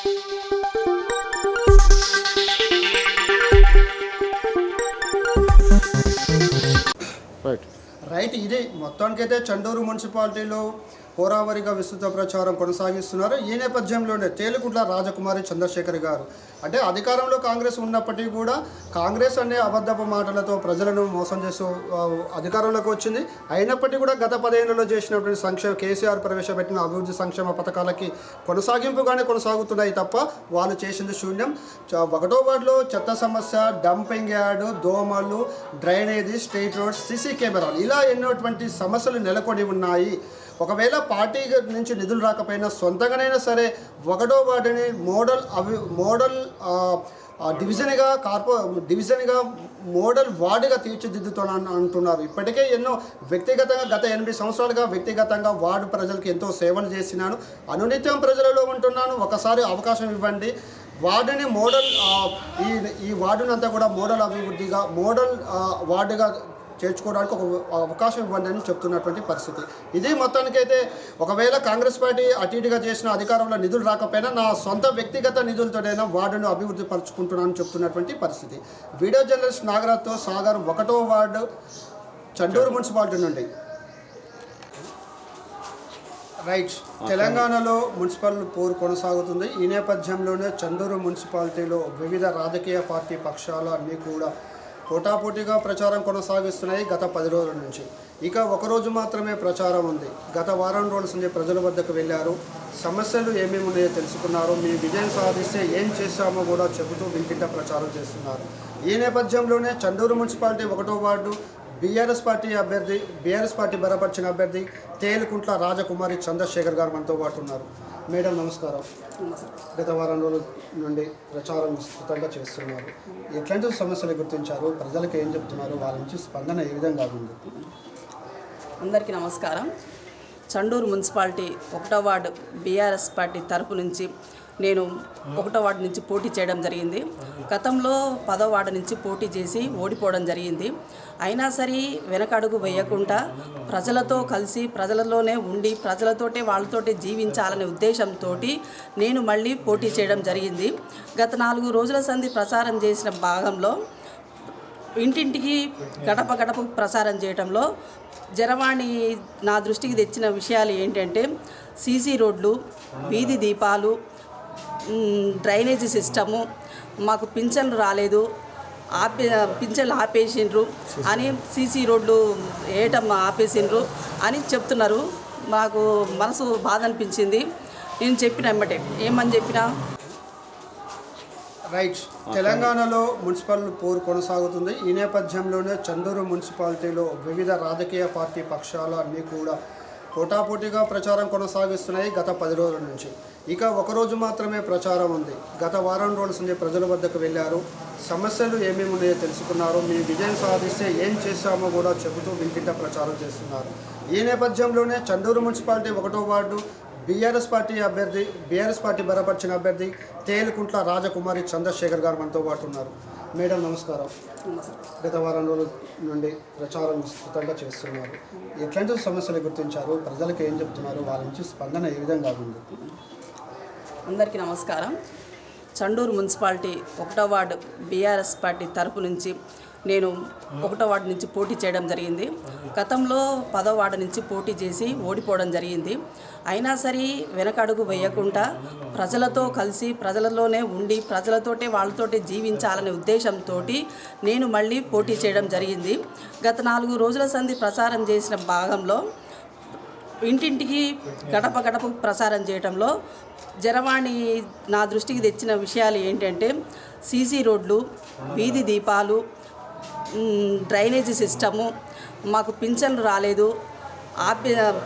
Right ఇది మొత్తానికైతే చండూరు మున్సిపాలిటీలో హోరావరిగా విస్తృత ప్రచారం కొనసాగిస్తున్నారు. ఈ నేపథ్యంలోనే తేలుకుంట్ల రాజకుమారి చంద్రశేఖర్ గారు అంటే అధికారంలో కాంగ్రెస్ ఉన్నప్పటికీ కూడా కాంగ్రెస్ అనే అబద్ధపు మాటలతో ప్రజలను మోసం చేస్తూ అధికారంలోకి వచ్చింది. అయినప్పటికీ కూడా గత 10 ఏళ్లలో చేసినటువంటి సంక్షేమ కేసీఆర్ ప్రవేశపెట్టిన అభివృద్ధి సంక్షేమ పథకాలకి కొనసాగింపుగానే కొనసాగుతున్నాయి తప్ప వాళ్ళు చేసింది శూన్యం. 1వ వార్డులో చెత్త సమస్య, డంపింగ్ యార్డు, దోమలు, డ్రైనేజీ, స్ట్రీట్ రోడ్స్, సీసీ కెమెరాలు ఇలా ఎన్నోటువంటి సమస్యలు నెలకొని ఉన్నాయి. ఒకవేళ పార్టీ నుంచి నిధులు రాకపోయినా సొంతంగానైనా సరే 1వ వార్డుని మోడల్ డివిజన్గా మోడల్ వార్డుగా తీర్చిదిద్దుతానని అంటున్నారు. ఇప్పటికే ఎన్నో వ్యక్తిగతంగా గత 8 సంవత్సరాలుగా వ్యక్తిగతంగా వార్డు ప్రజలకు ఎంతో సేవలు చేసినాను, అనునిత్యం ప్రజలలో ఉంటున్నాను, ఒకసారి అవకాశం ఇవ్వండి, వార్డుని మోడల్ ఈ వార్డుని అంతా కూడా మోడల్ అభివృద్ధిగా మోడల్ వార్డుగా చేర్చుకోవడానికి ఒక అవకాశం ఇవ్వండి అని చెప్తున్నటువంటి పరిస్థితి. ఇది మొత్తానికైతే ఒకవేళ కాంగ్రెస్ పార్టీ అటు ఇటుగా చేసిన అధికారంలో నిధులు రాకపోయినా నా సొంత వ్యక్తిగత నిధులతోనైనా వార్డును అభివృద్ధి పరుచుకుంటున్నానని చెప్తున్నటువంటి పరిస్థితి. వీడియో జర్నలిస్ట్ నాగరాజ్తో సాగర్, 1వ వార్డు, చండూరు మున్సిపాలిటీ నుండి. రైట్, తెలంగాణలో మున్సిపల్ పోరు కొనసాగుతుంది. ఈ నేపథ్యంలోనే చండూరు మున్సిపాలిటీలో వివిధ రాజకీయ పార్టీ పక్షాలు అన్నీ కూడా పోటాపోటీగా ప్రచారం కొనసాగిస్తున్నాయి గత 10 రోజుల నుంచి. ఇక ఒకరోజు మాత్రమే ప్రచారం ఉంది. గత వారం రోజుల నుంచి ప్రజల వద్దకు వెళ్ళారు, సమస్యలు ఏమేమి ఉన్నాయో తెలుసుకున్నారు, మీ విజయం సాధిస్తే ఏం చేశామో కూడా చెబుతూ ఇంటింట ప్రచారం చేస్తున్నారు. ఈ నేపథ్యంలోనే చండూరు మున్సిపాలిటీ 1వ వార్డు బీఆర్ఎస్ పార్టీ బలపరిచిన అభ్యర్థి తేలుకుంట్ల రాజకుమారి చంద్రశేఖర్ గారు మనతో పాటు ఉన్నారు. మేడం నమస్కారం. గత వారం రోజుల నుండి ప్రచారం విస్తృతంగా చేస్తున్నారు. ఎట్లాంటి సమస్యలు గుర్తించారు, ప్రజలకు ఏం చెప్తున్నారు, వాళ్ళ నుంచి స్పందన ఏ విధంగా ఉంది? అందరికీ నమస్కారం. చండూరు మున్సిపాలిటీ 1వ వార్డు బీఆర్ఎస్ పార్టీ తరపు నుంచి నేను 1వ వార్డు నుంచి పోటీ చేయడం జరిగింది. గతంలో 10వ వార్డు నుంచి పోటీ చేసి ఓడిపోవడం జరిగింది. అయినా సరే వెనకడుగు వేయకుండా ప్రజలతో కలిసి ప్రజలలోనే ఉండి ప్రజలతోటే వాళ్ళతోటే జీవించాలనే ఉద్దేశంతో నేను మళ్ళీ పోటీ చేయడం జరిగింది. గత 4 రోజుల సంధి ప్రచారం చేసిన భాగంలో ఇంటింటికి గడప గడప ప్రచారం చేయడంలో జరవాణి నా దృష్టికి తెచ్చిన విషయాలు ఏంటంటే సీసీ రోడ్లు, వీధి దీపాలు, డ్రైనేజీ సిస్టము, మాకు పింఛన్లు రాలేదు, పింఛన్లు ఆపేసిండ్రు అని, సీసీ రోడ్లు వేయటం ఆపేసిండ్రు అని చెప్తున్నారు. మాకు మనసు బాధ అనిపించింది. నేను చెప్పిన వెంబటే ఏమని చెప్పినా రైట్, తెలంగాణలో మున్సిపల్ పోరు కొనసాగుతుంది. ఈ నేపథ్యంలోనే చండూరు మున్సిపాలిటీలో వివిధ రాజకీయ పార్టీ పక్షాలు అన్నీ కూడా పోటాపోటీగా ప్రచారం కొనసాగిస్తున్నాయి గత 10 రోజుల నుంచి. ఇక ఒకరోజు మాత్రమే ప్రచారం ఉంది. గత వారం రోజుల నుంచి ప్రజల వద్దకు వెళ్ళారు, సమస్యలు ఏమేమి ఉన్నాయో తెలుసుకున్నారు, మీ విజయం సాధిస్తే ఏం చేశామో కూడా చెబుతూ ఇంటింట ప్రచారం చేస్తున్నారు. ఈ నేపథ్యంలోనే చండూరు మున్సిపాలిటీ 1వ వార్డు బీఆర్ఎస్ పార్టీ బలపరిచిన అభ్యర్థి తేలుకుంట్ల రాజకుమారి చంద్రశేఖర్ గారు మనతో పాటు ఉన్నారు. మేడం నమస్కారం. గత వారం రోజుల నుండి ప్రచారం విస్తృతంగా చేస్తున్నారు. ఎట్లాంటి సమస్యలు గుర్తించారు, ప్రజలకు ఏం చెప్తున్నారు, వాళ్ళ నుంచి స్పందన ఏ విధంగా ఉంది? అందరికీ నమస్కారం. చండూరు మున్సిపాలిటీ 1వ వార్డు బీఆర్ఎస్ పార్టీ తరపు నుంచి నేను 1వ వార్డు నుంచి పోటీ చేయడం జరిగింది. గతంలో 10వ వార్డు నుంచి పోటీ చేసి ఓడిపోవడం జరిగింది. అయినా సరే వెనకడుగు వేయకుండా ప్రజలతో కలిసి ప్రజలలోనే ఉండి ప్రజలతోటే వాళ్ళతోటే జీవించాలనే ఉద్దేశంతో నేను మళ్ళీ పోటీ చేయడం జరిగింది. గత 4 రోజుల సంధి ప్రచారం చేసిన భాగంలో ఇంటింటికి గడప గడప ప్రచారం చేయడంలో జరవాణి నా దృష్టికి తెచ్చిన విషయాలు ఏంటంటే సీసీ రోడ్లు, వీధి దీపాలు, డ్రైనేజీ సిస్టము, మాకు పింఛన్లు రాలేదు,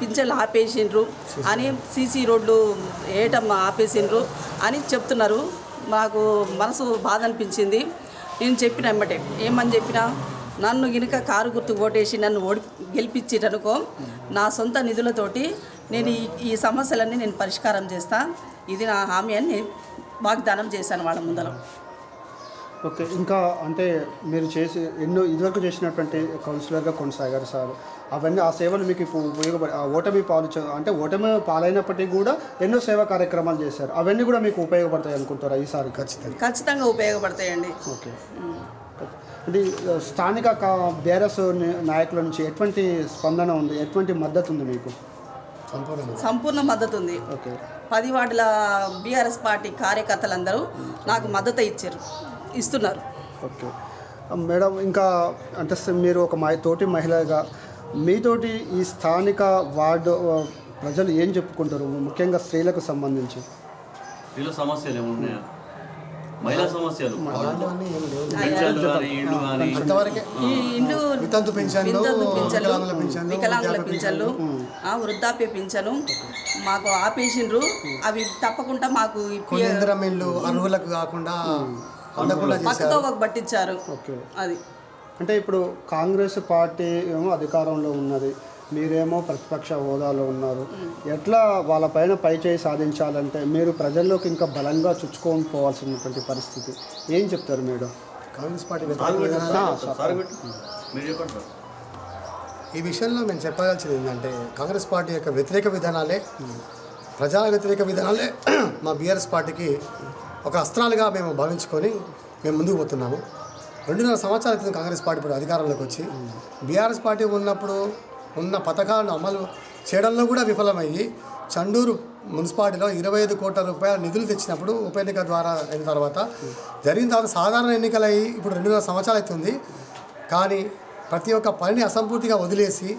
పింఛన్లు ఆపేసిండ్రు అని, సీసీ రోడ్లు వేయటం ఆపేసిండ్రు అని చెప్తున్నారు. మాకు మనసు బాధ అనిపించింది. నేను చెప్పిన వెంబటే ఏమని చెప్పినా, నన్ను గినక కారు గుర్తు ఓటేసి నన్ను గెలిపించిరనుకో, నా సొంత నిధులతోటి నేను ఈ సమస్యలన్నీ నేను పరిష్కారం చేస్తా, ఇది నా హామీ అని వాగ్దానం చేశాను వాళ్ళ ముందర. ఓకే, ఇంకా అంటే మీరు చేసి ఇదివరకు చేసినటువంటి కౌన్సిలర్గా కొనసాగారు సార్. అవన్నీ ఆ సేవలు మీకు ఉపయోగపడి ఓటమి పాలైనప్పటికీ కూడా ఎన్నో సేవా కార్యక్రమాలు చేశారు. అవన్నీ కూడా మీకు ఉపయోగపడతాయి అనుకుంటారా ఈసారి? ఖచ్చితంగా ఉపయోగపడతాయండి. ఓకే, ఇది స్థానిక బీఆర్ఎస్ నాయకుల నుంచి ఎటువంటి స్పందన ఉంది, ఎటువంటి మద్దతు ఉంది మీకు? సంపూర్ణ మద్దతు ఉంది. ఓకే, 10 వార్డుల బీఆర్ఎస్ పార్టీ కార్యకర్తలందరూ నాకు మద్దతు ఇస్తున్నారు. ఓకే మేడం, ఇంకా అంటే మీరు ఒక తోటి మహిళగా మీతోటి ఈ స్థానిక వార్డు ప్రజలు ఏం చెప్పుకుంటారు, ముఖ్యంగా స్త్రీలకు సంబంధించి? వీళ్ళ సమస్యలు ఏమున్నాయా? మహిళా సమస్యలు, ఈ ఇండ్లు, వికలాంగుల పింఛన్లు, వృద్ధాప్య పింఛను మాకు ఆపేసిండ్రు. అవి తప్పకుండా మాకు అర్హులకు కాకుండా పక్కతో ఒక పట్టించారు. అది అంటే ఇప్పుడు కాంగ్రెస్ పార్టీ ఏమో అధికారంలో ఉన్నది, మీరేమో ప్రతిపక్ష హోదాలో ఉన్నారు. ఎట్లా వాళ్ళపైన పైచేయి సాధించాలంటే మీరు ప్రజల్లోకి ఇంకా బలంగా చుచ్చుకొని పోవాల్సినటువంటి పరిస్థితి. ఏం చెప్తారు మేడం? కాంగ్రెస్ పార్టీ ఈ విషయంలో మేము చెప్పాల్సింది ఏంటంటే, కాంగ్రెస్ పార్టీ యొక్క వ్యతిరేక విధానాలే, ప్రజా వ్యతిరేక విధానాలే మా బీఆర్ఎస్ పార్టీకి ఒక అస్త్రాలుగా మేము భావించుకొని మేము ముందుకు పోతున్నాము. 2.5 సంవత్సరాల క్రితం కాంగ్రెస్ పార్టీ ఇప్పుడు అధికారంలోకి వచ్చి బీఆర్ఎస్ పార్టీ ఉన్నప్పుడు ఉన్న పథకాలను అమలు చేయడంలో కూడా విఫలమయ్యి చండూరు మున్సిపాలిటీలో 25 కోట్ల రూపాయల నిధులు తెచ్చినప్పుడు ఉప ఎన్నిక ద్వారా అయిన తర్వాత జరిగిన తర్వాత సాధారణ ఎన్నికలయ్యి ఇప్పుడు 2.5 సంవత్సరాలు అవుతుంది. కానీ ప్రతి ఒక్క పనిని అసంపూర్తిగా వదిలేసి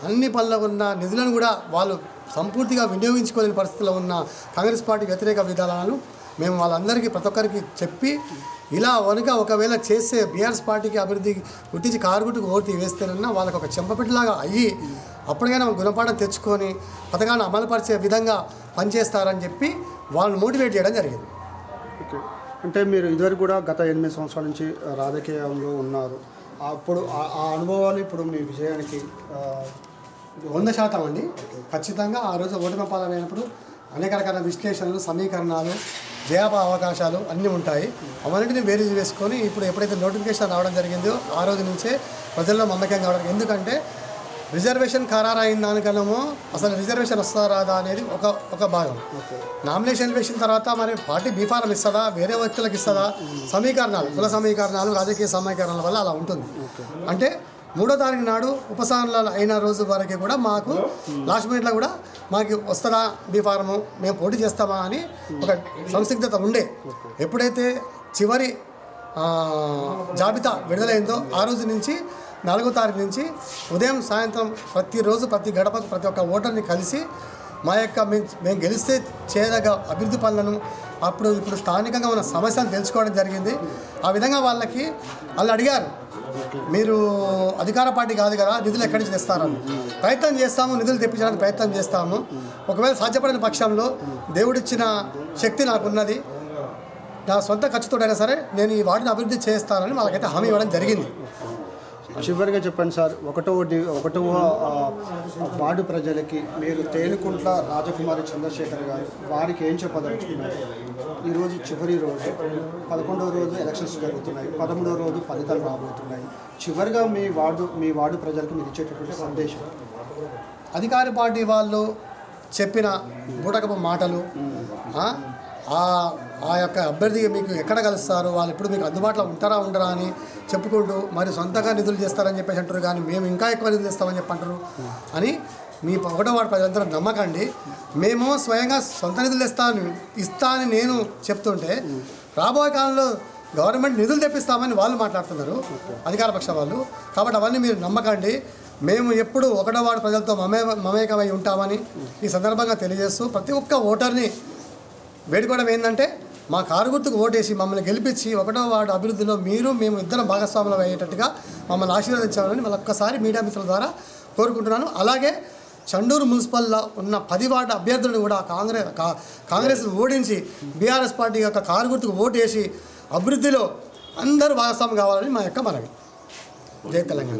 అన్ని పనుల్లో ఉన్న నిధులను కూడా వాళ్ళు సంపూర్తిగా వినియోగించుకోలేని పరిస్థితిలో ఉన్న కాంగ్రెస్ పార్టీ వ్యతిరేక విధానాలను మేము వాళ్ళందరికీ ప్రతి ఒక్కరికి చెప్పి, ఇలా ఒకవేళ చేస్తే బీఆర్ఎస్ పార్టీకి అభివృద్ధి గుర్తించి కారుగుట్టుకు ఓటు వేస్తేనన్నా వాళ్ళకి ఒక చెంపపెట్టులాగా అయ్యి అప్పటికైనా గుణపాఠం తెచ్చుకొని పథకాన్ని అమలుపరిచే విధంగా పనిచేస్తారని చెప్పి వాళ్ళని మోటివేట్ చేయడం జరిగింది. ఓకే, అంటే మీరు ఇదివరకు కూడా గత 8 సంవత్సరాల నుంచి రాజకీయంలో ఉన్నారు. అప్పుడు ఆ అనుభవాలు ఇప్పుడు మీ విజయానికి 100% అండి. ఖచ్చితంగా ఆ రోజు ఓటమి పాలైనప్పుడు అనేక రకాల విశ్లేషణలు, సమీకరణాలు, జవాబు అవకాశాలు అన్నీ ఉంటాయి. అవన్నింటినీ బేరీజ్ వేసుకొని ఇప్పుడు ఎప్పుడైతే నోటిఫికేషన్ రావడం జరిగిందో ఆ రోజు నుంచే ప్రజల్లో నమ్మకం కావడం. ఎందుకంటే రిజర్వేషన్ ఖరారు అయిన దానికన్నా అసలు రిజర్వేషన్ వస్తుందా రాదా అనేది ఒక భాగం. నామినేషన్ వేసిన తర్వాత మరి పార్టీ బీఫారం ఇస్తుందా, వేరే వ్యక్తులకు ఇస్తుందా, సమీకరణాలు, కుల సమీకరణాలు, రాజకీయ సమీకరణాల వల్ల అలా ఉంటుంది. అంటే 3వ తారీఖు నాడు ఉపసంహరణలు అయిన రోజు వరకు కూడా మాకు లాస్ట్ మినిట్లో కూడా మాకు వస్తుందా బీఫారము, మేము పోటీ చేస్తామా అని ఒక సంసిగ్ధత ఉండే. ఎప్పుడైతే చివరి జాబితా విడుదలైందో ఆ రోజు నుంచి 4వ తారీఖు నుంచి ఉదయం సాయంత్రం ప్రతిరోజు ప్రతి గడపకు ప్రతి ఒక్క ఓటర్ని కలిసి మా యొక్క మేము గెలిస్తే చేయదగ్గ అభివృద్ధి పనులను ఇప్పుడు స్థానికంగా ఉన్న సమస్యలను తెలుసుకోవడం జరిగింది. ఆ విధంగా వాళ్ళు అడిగారు, మీరు అధికార పార్టీ కాదు కదా, నిధులు ఎక్కడి నుంచి తెస్తారని. ప్రయత్నం చేస్తాము, నిధులు తెప్పించడానికి ప్రయత్నం చేస్తాము. ఒకవేళ సాధ్యపడిన పక్షంలో దేవుడిచ్చిన శక్తి నాకున్నది, నా సొంత ఖర్చుతోడైనా సరే నేను ఈ వార్డుని అభివృద్ధి చేస్తానని వాళ్ళకైతే హామీ ఇవ్వడం జరిగింది. చివరిగా చెప్పండి సార్, ఒకటవ వార్డు ప్రజలకి మీరు తేలుకుంట్ల రాజకుమారి చంద్రశేఖర్ గారు వారికి ఏం చెప్పదలుచుకున్నారు? ఈరోజు చివరి రోజు, 11వ రోజు ఎలక్షన్స్ జరుగుతున్నాయి, 13వ రోజు ఫలితాలు రాబోతున్నాయి. చివరిగా మీ వార్డు ప్రజలకు మీరు ఇచ్చేటటువంటి సందేశం? అధికార పార్టీ వాళ్ళు చెప్పిన బూటకపు మాటలు, ఆ యొక్క అభ్యర్థి మీకు ఎక్కడ కలుస్తారు, వాళ్ళు ఇప్పుడు మీకు అందుబాటులో ఉంటారా ఉండరా అని చెప్పుకుంటూ మరి సొంతంగా నిధులు చేస్తారని చెప్పేసి అంటారు. కానీ మేము ఇంకా ఎక్కువ నిధులు ఇస్తామని చెప్పి అంటారు అని మీ 1వ వార్డు ప్రజలందరూ నమ్మకండి. మేము స్వయంగా సొంత నిధులు ఇస్తా అని నేను చెప్తుంటే రాబోయే కాలంలో గవర్నమెంట్ నిధులు తెప్పిస్తామని వాళ్ళు మాట్లాడుతున్నారు, అధికార పక్ష వాళ్ళు. కాబట్టి అవన్నీ మీరు నమ్మకండి. మేము ఎప్పుడు 1వ వార్డు ప్రజలతో మమేకమై ఉంటామని ఈ సందర్భంగా తెలియజేస్తూ ప్రతి ఒక్క ఓటర్ని వేడుకోవడం ఏంటంటే, మా కారు గుర్తుకు ఓటేసి మమ్మల్ని గెలిపించి 1వ వార్డు అభివృద్ధిలో మేము ఇద్దరం భాగస్వాములు అయ్యేటట్టుగా మమ్మల్ని ఆశీర్వదించాలని ఒక్కసారి మీడియా మిత్రుల ద్వారా కోరుకుంటున్నాను. అలాగే చండూరు మున్సిపల్లో ఉన్న 10 వార్డు అభ్యర్థులను కూడా కాంగ్రెస్ను ఓడించి బీఆర్ఎస్ పార్టీ యొక్క కారు గుర్తుకు ఓటేసి అభివృద్ధిలో అందరూ భాగస్వామి కావాలని మా యొక్క మనవి. జై తెలంగాణ.